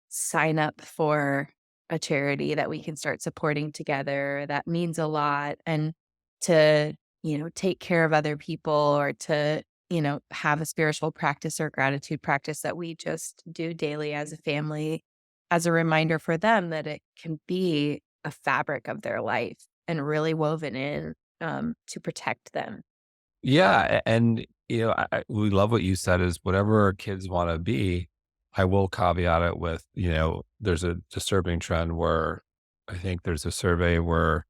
sign up for a charity that we can start supporting together. That means a lot. And to, take care of other people or to, have a spiritual practice or gratitude practice that we just do daily as a family, as a reminder for them that it can be a fabric of their life and really woven in to protect them.
Yeah, and we love what you said is whatever our kids want to be. I will caveat it with, there's a disturbing trend where I think there's a survey where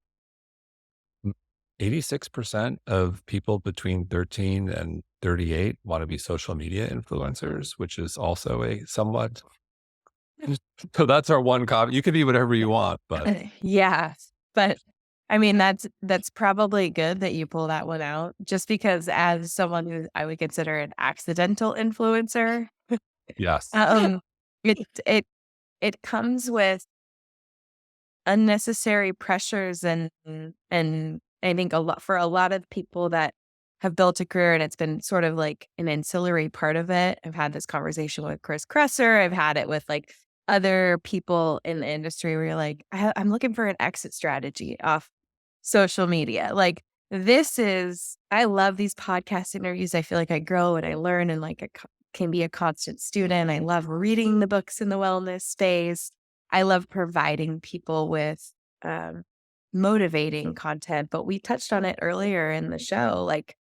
86% of people between 13 and 38 want to be social media influencers, which is also a somewhat. So that's our one caveat. You can be whatever you want, but
Yeah, but I mean, that's probably good that you pull that one out, just because as someone who I would consider an accidental influencer,
yes.
um, it it it comes with unnecessary pressures and I think a lot of people that have built a career and it's been sort of like an ancillary part of it. I've had this conversation with Chris Kresser. I've had it with like other people in the industry where you're like, I'm looking for an exit strategy off social media. Like, I love these podcast interviews. I feel like I grow and I learn and like can be a constant student. I love reading the books in the wellness space. I love providing people with motivating content, but we touched on it earlier in the show. Like,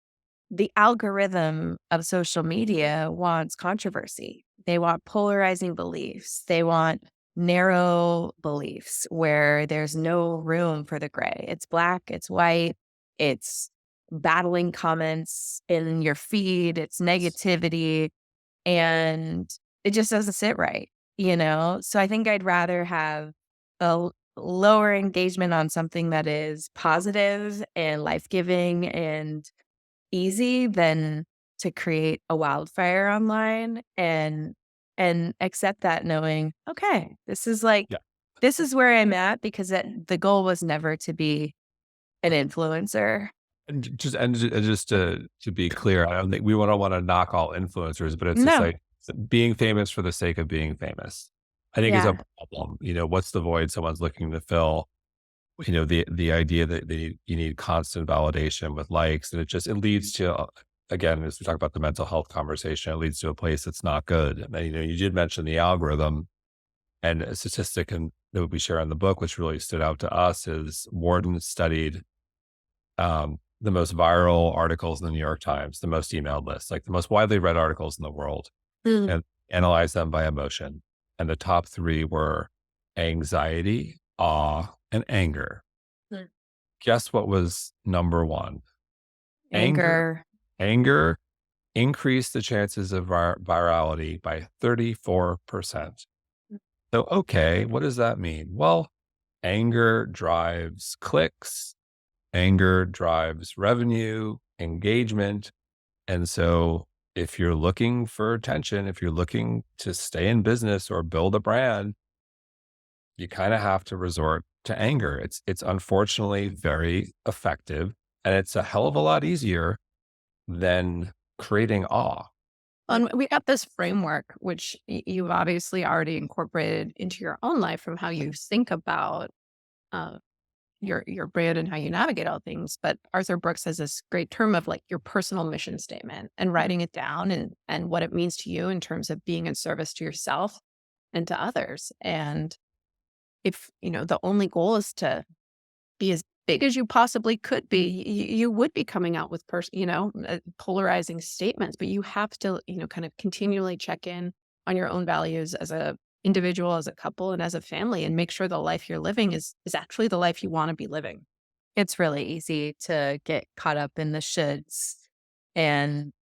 the algorithm of social media wants controversy. They want polarizing beliefs. They want narrow beliefs where there's no room for the gray. It's black, it's white, it's battling comments in your feed, it's negativity, and it just doesn't sit right. So I think I'd rather have lower engagement on something that is positive and life-giving and easy than to create a wildfire online and accept that knowing, okay,
Yeah.
this is where I'm at because the goal was never to be an influencer.
And just to be clear, I don't think we don't want to knock all influencers, but it's just
No.
like being famous for the sake of being famous. I think is a
Yeah.
problem. What's the void someone's looking to fill? The idea that you need constant validation with likes, and it leads to again, as we talk about the mental health conversation, it leads to a place that's not good. And you did mention the algorithm, and a statistic that we share in the book, which really stood out to us, is Warden studied the most viral articles in the New York Times, the most emailed lists, like the most widely read articles in the world,
Mm.
and analyze them by emotion. And the top three were anxiety, awe, and anger.
Mm.
Guess what was number one? Anger.
Anger.
Anger increased the chances of virality by 34%. So, okay, what does that mean? Well, anger drives clicks, anger drives revenue, engagement. And so if you're looking for attention, if you're looking to stay in business or build a brand, you kind of have to resort to anger. It's unfortunately very effective, and it's a hell of a lot easier than creating awe.
And we got this framework, which you've obviously already incorporated into your own life from how you think about uh, your brand and how you navigate all things. But Arthur Brooks has this great term of like your personal mission statement and writing it down and what it means to you in terms of being in service to yourself and to others. And if, the only goal is to be as big as you possibly could be, you would be coming out with polarizing statements, but you have to, kind of continually check in on your own values as a individual, as a couple, and as a family, and make sure the life you're living is actually the life you want to be living.
It's really easy to get caught up in the shoulds and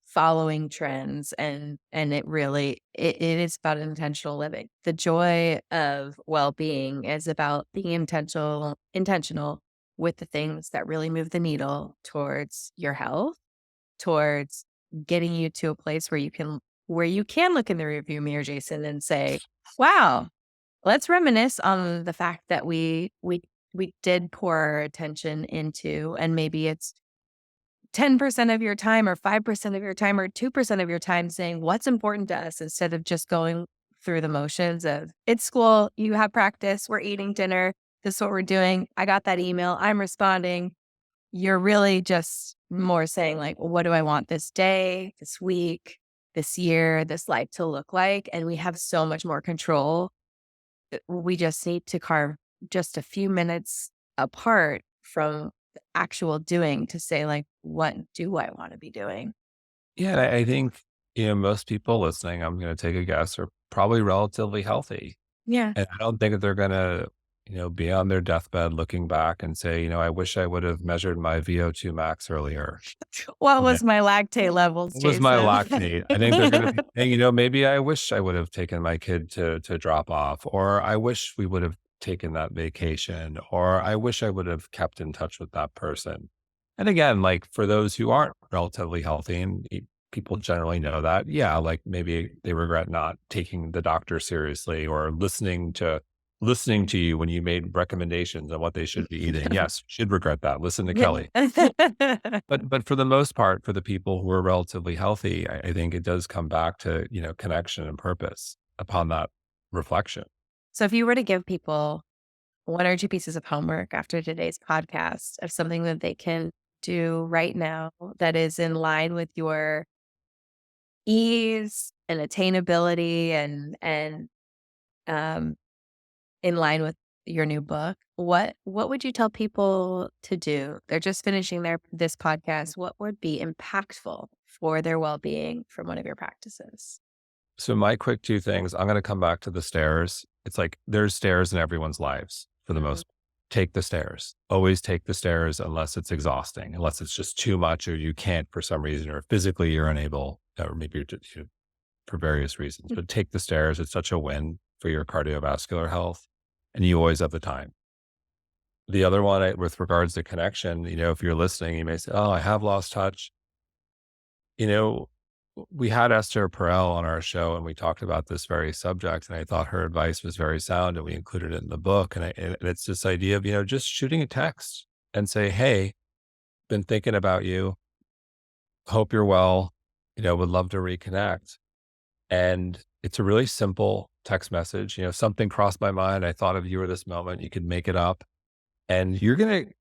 following trends, and it is about intentional living. The joy of well-being is about being intentional with the things that really move the needle towards your health, towards getting you to a place where you can look in the rearview mirror, Jason, and say, wow, let's reminisce on the fact that we did pour our attention into, and maybe it's 10% of your time or 5% of your time or 2% of your time saying what's important to us, instead of just going through the motions of, it's school, you have practice, we're eating dinner, this is what we're doing, I got that email, I'm responding. You're really just more saying like, well, what do I want this day, this week, this year, this life to look like? And we have so much more control. We just need to carve just a few minutes apart from the actual doing to say like, what do I want to be doing?
Yeah, and I think, most people listening, I'm going to take a guess, are probably relatively healthy.
Yeah.
And I don't think that they're going to, be on their deathbed looking back and say, I wish I would have measured my VO2 max earlier.
What
Yeah.
was my lactate levels,
What was my
Jason?
lactate? I think they're going to be saying, maybe I wish I would have taken my kid to drop off, or I wish we would have taken that vacation, or I wish I would have kept in touch with that person. And again, like for those who aren't relatively healthy, and people generally know that, yeah, like maybe they regret not taking the doctor seriously or listening to you when you made recommendations on what they should be eating. Yes, you should regret that. Listen to Kelly. But for the most part, for the people who are relatively healthy, I think it does come back to, connection and purpose upon that reflection.
So if you were to give people one or two pieces of homework after today's podcast of something that they can do right now that is in line with your ease and attainability and in line with your new book, what would you tell people to do? They're just finishing this podcast. What would be impactful for their well-being from one of your practices?
So my quick two things, I'm going to come back to the stairs. It's like there's stairs in everyone's lives for the most. Take the stairs. Always take the stairs unless it's exhausting, unless it's just too much or you can't for some reason, or physically you're unable, or maybe you're just, for various reasons. But take the stairs. It's such a win for your cardiovascular health, and you always have the time. The other one, with regards to connection, if you're listening, you may say, oh, I have lost touch. We had Esther Perel on our show and we talked about this very subject, and I thought her advice was very sound and we included it in the book. And it's this idea of, just shooting a text and say, hey, been thinking about you. Hope you're well. Would love to reconnect. And it's a really simple text message. Something crossed my mind. I thought of you at this moment. You could make it up, and you're going to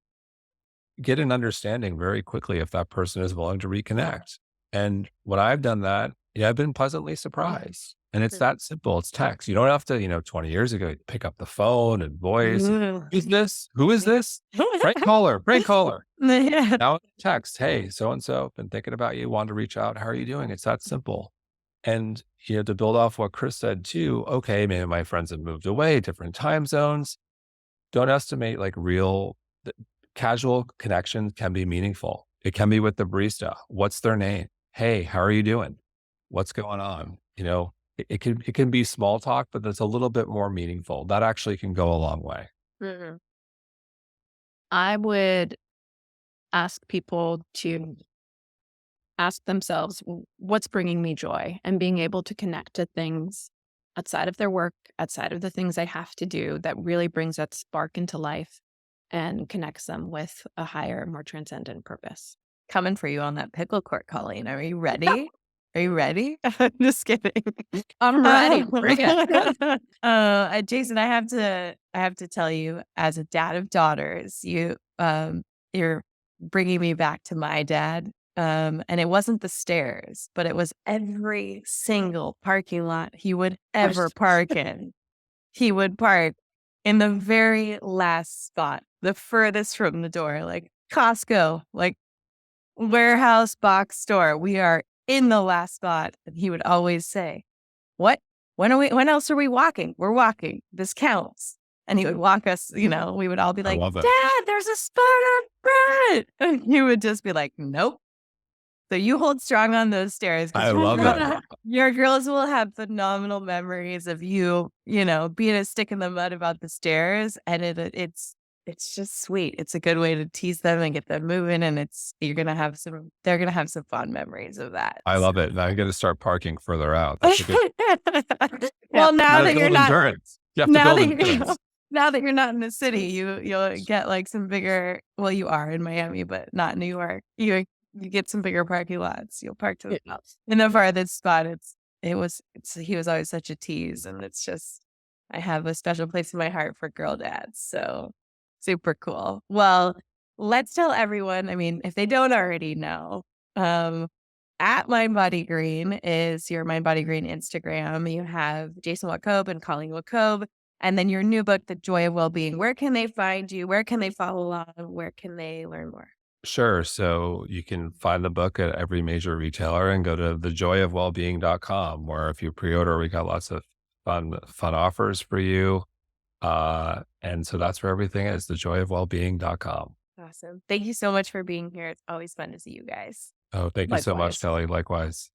get an understanding very quickly if that person is willing to reconnect. And when I've done that, I've been pleasantly surprised. And it's that simple. It's text. You don't have to, 20 years ago, pick up the phone and voice. Who's this? Who is this? Prank caller.
Yeah.
Now text. Hey, so-and-so, been thinking about you, wanted to reach out. How are you doing? It's that simple. And, to build off what Chris said too, okay, maybe my friends have moved away, different time zones. Don't estimate casual connections can be meaningful. It can be with the barista. What's their name? Hey, how are you doing? What's going on? It can be small talk, but that's a little bit more meaningful. That actually can go a long way.
Mm-hmm.
I would ask people to ask themselves, what's bringing me joy, and being able to connect to things outside of their work, outside of the things I have to do, that really brings that spark into life and connects them with a higher, more transcendent purpose.
Coming for you on that pickle court, Colleen. Are you ready? Are you ready? I'm just kidding.
I'm ready. Bring it.
Jason, I have to tell you, as a dad of daughters, you're bringing me back to my dad. And it wasn't the stairs, but it was every single parking lot he would ever park in. He would park in the very last spot, the furthest from the door, like Costco, like warehouse box store. We are in the last spot. And he would always say, "What? When else are we walking? We're walking. This counts." And he would walk us, we would all be
I
like,
love it.
"Dad, there's a spot up front." And he would just be like, "Nope." So you hold strong on those stairs
I
because
love it.
your girls will have phenomenal memories of you, being a stick in the mud about the stairs. And it's just sweet. It's a good way to tease them and get them moving. And they're gonna have some fun memories of that.
I love it. Now I got to start parking further out. That's a good.
Well, now
Gotta
that you're
build
not
endurance. You have to
now
build
that you're
endurance.
now that you're not in the city, you'll get like some bigger. Well, you are in Miami, but not New York. You get some bigger parking lots. You'll park to the in the farthest spot. He was always such a tease, and it's just I have a special place in my heart for girl dads. So super cool. Well, let's tell everyone. I mean, if they don't already know, at mindbodygreen is your mindbodygreen Instagram. You have Jason Wachob and Colleen Wachob. And then your new book, The Joy of Wellbeing. Where can they find you? Where can they follow along? Where can they learn more?
Sure. So you can find the book at every major retailer and go to thejoyofwellbeing.com, where if you pre-order, we got lots of fun offers for you. And so that's where everything is, thejoyofwellbeing.com.
Awesome. Thank you so much for being here. It's always fun to see you guys.
Oh, thank you so much,
Likewise.
Kelly. Likewise.